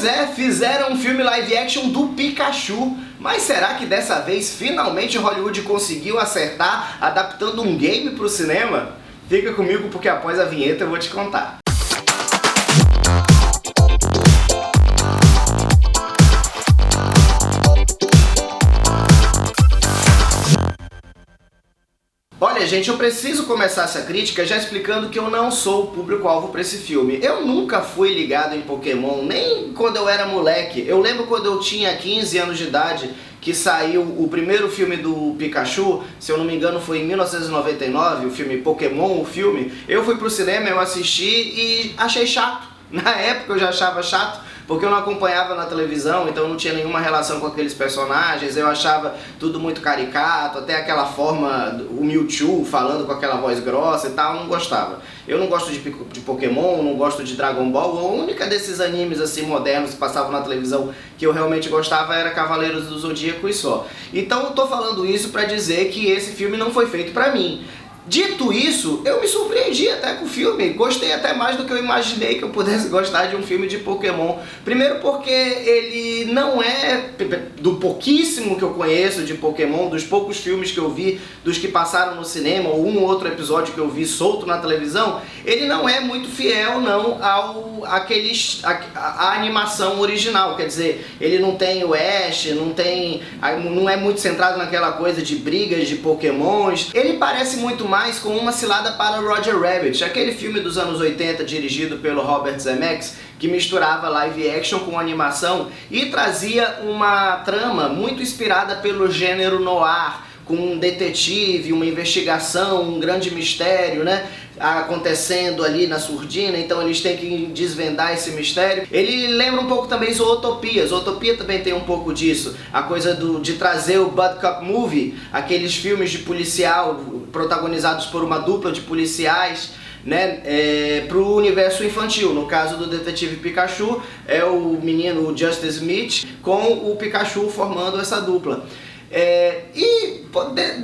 é, fizeram um filme live action do Pikachu, mas será que dessa vez finalmente Hollywood conseguiu acertar adaptando um game para o cinema? Fica comigo porque após a vinheta eu vou te contar. Olha, gente, eu preciso começar essa crítica já explicando que eu não sou o público-alvo para esse filme. Eu nunca fui ligado em Pokémon, nem quando eu era moleque. Eu lembro quando eu tinha 15 anos de idade, que saiu o primeiro filme do Pikachu, se eu não me engano foi em 1999, o filme Pokémon, o filme. Eu fui pro cinema, eu assisti e achei chato. Na época eu já achava chato, porque eu não acompanhava na televisão, então eu não tinha nenhuma relação com aqueles personagens, eu achava tudo muito caricato, até aquela forma, o Mewtwo falando com aquela voz grossa e tal, eu não gostava. Eu não gosto de Pokémon, não gosto de Dragon Ball, a única desses animes assim modernos que passavam na televisão que eu realmente gostava era Cavaleiros do Zodíaco e só. Então eu tô falando isso pra dizer que esse filme não foi feito pra mim. Dito isso, eu me surpreendi até com o filme, gostei até mais do que eu imaginei que eu pudesse gostar de um filme de Pokémon. Primeiro porque ele não é, do pouquíssimo que eu conheço de Pokémon, dos poucos filmes que eu vi, dos que passaram no cinema, ou um ou outro episódio que eu vi solto na televisão, ele não é muito fiel não à animação original, quer dizer, ele não tem o Ash, não é muito centrado naquela coisa de brigas de Pokémons, ele parece muito mais com uma cilada para Roger Rabbit, aquele filme dos anos 80 dirigido pelo Robert Zemeckis, que misturava live action com animação e trazia uma trama muito inspirada pelo gênero noir, com um detetive, uma investigação, um grande mistério, né, acontecendo ali na surdina, então eles têm que desvendar esse mistério. Ele lembra um pouco também Zootopia. Zootopia também tem um pouco disso, a coisa de trazer o Buddy Cop Movie, aqueles filmes de policial protagonizados por uma dupla de policiais, né, para o universo infantil. No caso do Detetive Pikachu, é o menino Justin Smith com o Pikachu formando essa dupla.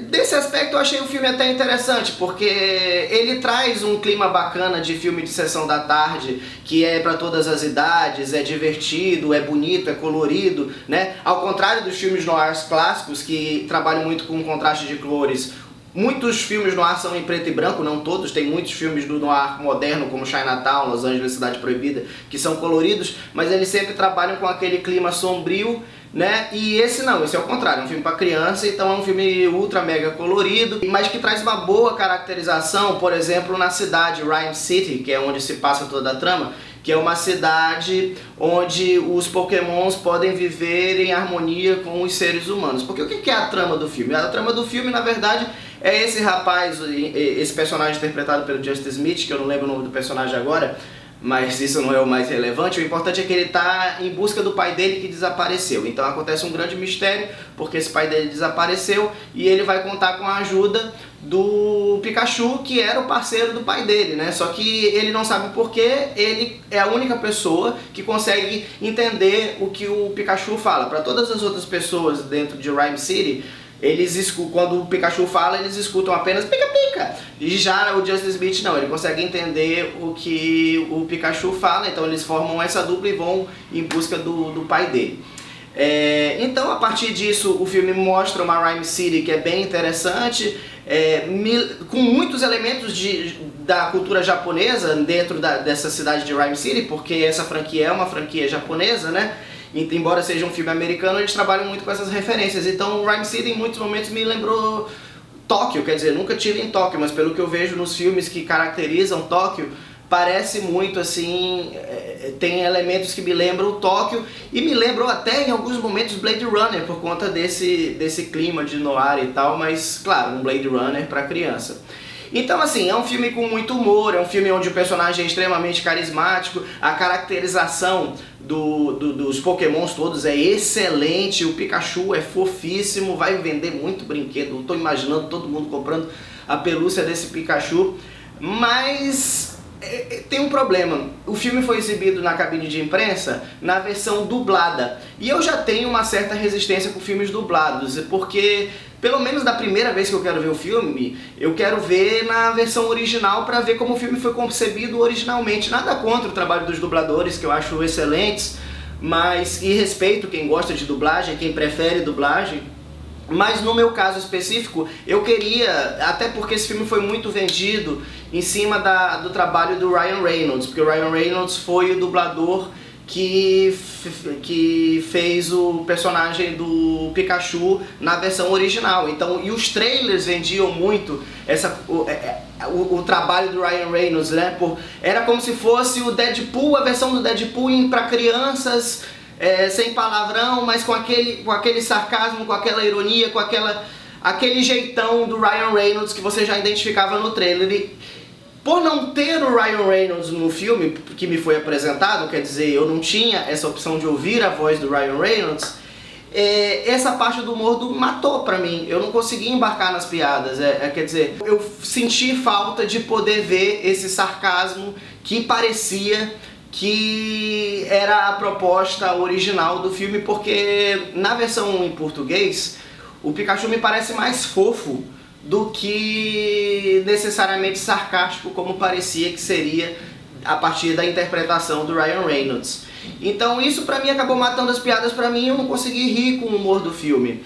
Desse aspecto eu achei o filme até interessante, porque ele traz um clima bacana de filme de sessão da tarde, que é para todas as idades, é divertido, é bonito, é colorido, né? Ao contrário dos filmes noirs clássicos, que trabalham muito com contraste de cores. Muitos filmes noir são em preto e branco, não todos, tem muitos filmes do noir moderno, como Chinatown, Los Angeles, Cidade Proibida, que são coloridos, mas eles sempre trabalham com aquele clima sombrio, né? E esse não, esse é o contrário, é um filme para criança, então é um filme ultra mega colorido, mas que traz uma boa caracterização, por exemplo, na cidade Rhyme City, que é onde se passa toda a trama, que é uma cidade onde os Pokémons podem viver em harmonia com os seres humanos. Porque o que é a trama do filme? A trama do filme, na verdade, é esse rapaz, esse personagem interpretado pelo Justin Smith, que eu não lembro o nome do personagem agora, mas isso não é o mais relevante. O importante é que ele está em busca do pai dele que desapareceu. Então acontece um grande mistério, porque esse pai dele desapareceu e ele vai contar com a ajuda do Pikachu, que era o parceiro do pai dele, né? Só que ele não sabe por quê, ele é a única pessoa que consegue entender o que o Pikachu fala. Para todas as outras pessoas dentro de Rhyme City, quando o Pikachu fala, eles escutam apenas pica-pica. E já o Justin Smith não, ele consegue entender o que o Pikachu fala, então eles formam essa dupla e vão em busca do pai dele. Então a partir disso o filme mostra uma Rhyme City que é bem interessante, com muitos elementos da cultura japonesa dentro dessa cidade de Rhyme City, porque essa franquia é uma franquia japonesa, né? Embora seja um filme americano, eles trabalham muito com essas referências. Então Rhyme City em muitos momentos me lembrou Tóquio, quer dizer, nunca estive em Tóquio, mas pelo que eu vejo nos filmes que caracterizam Tóquio, parece muito assim, tem elementos que me lembram Tóquio e me lembram até em alguns momentos Blade Runner, por conta desse clima de noir e tal, mas claro, um Blade Runner para criança. Então assim, é um filme com muito humor, é um filme onde o personagem é extremamente carismático, a caracterização dos Pokémons todos é excelente, o Pikachu é fofíssimo, vai vender muito brinquedo, estou imaginando todo mundo comprando a pelúcia desse Pikachu, mas tem um problema. O filme foi exibido na cabine de imprensa na versão dublada, e eu já tenho uma certa resistência com filmes dublados, porque pelo menos da primeira vez que eu quero ver o filme, eu quero ver na versão original para ver como o filme foi concebido originalmente. Nada contra o trabalho dos dubladores, que eu acho excelentes, e respeito quem gosta de dublagem, quem prefere dublagem. Mas no meu caso específico, eu queria, até porque esse filme foi muito vendido em cima do trabalho do Ryan Reynolds, porque o Ryan Reynolds foi o dublador que fez o personagem do Pikachu na versão original. Então, e os trailers vendiam muito o trabalho do Ryan Reynolds, né? Era como se fosse o Deadpool, a versão do Deadpool para crianças, sem palavrão, mas com aquele sarcasmo, com aquela ironia, com aquele jeitão do Ryan Reynolds que você já identificava no trailer. Por não ter o Ryan Reynolds no filme que me foi apresentado, quer dizer, eu não tinha essa opção de ouvir a voz do Ryan Reynolds, essa parte do humor matou pra mim. Eu não consegui embarcar nas piadas, quer dizer, eu senti falta de poder ver esse sarcasmo que parecia que era a proposta original do filme, porque na versão em português, o Pikachu me parece mais fofo do que necessariamente sarcástico, como parecia que seria a partir da interpretação do Ryan Reynolds. Então isso pra mim acabou matando as piadas pra mim, eu não consegui rir com o humor do filme.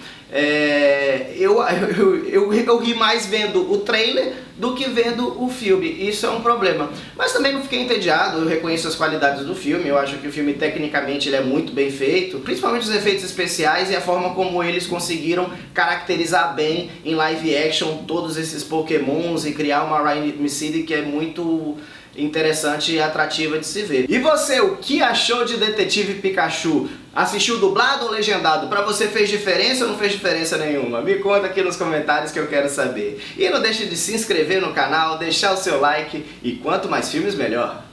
Eu ri mais vendo o trailer do que vendo o filme, isso é um problema. Mas também não fiquei entediado, eu reconheço as qualidades do filme, eu acho que o filme tecnicamente ele é muito bem feito, principalmente os efeitos especiais e a forma como eles conseguiram caracterizar bem em live action todos esses pokémons e criar uma Rhyme City que é muito interessante e atrativa de se ver. E você, o que achou de Detetive Pikachu? Assistiu dublado ou legendado? Pra você fez diferença ou não fez diferença nenhuma? Me conta aqui nos comentários que eu quero saber. E não deixe de se inscrever no canal, deixar o seu like e quanto mais filmes melhor.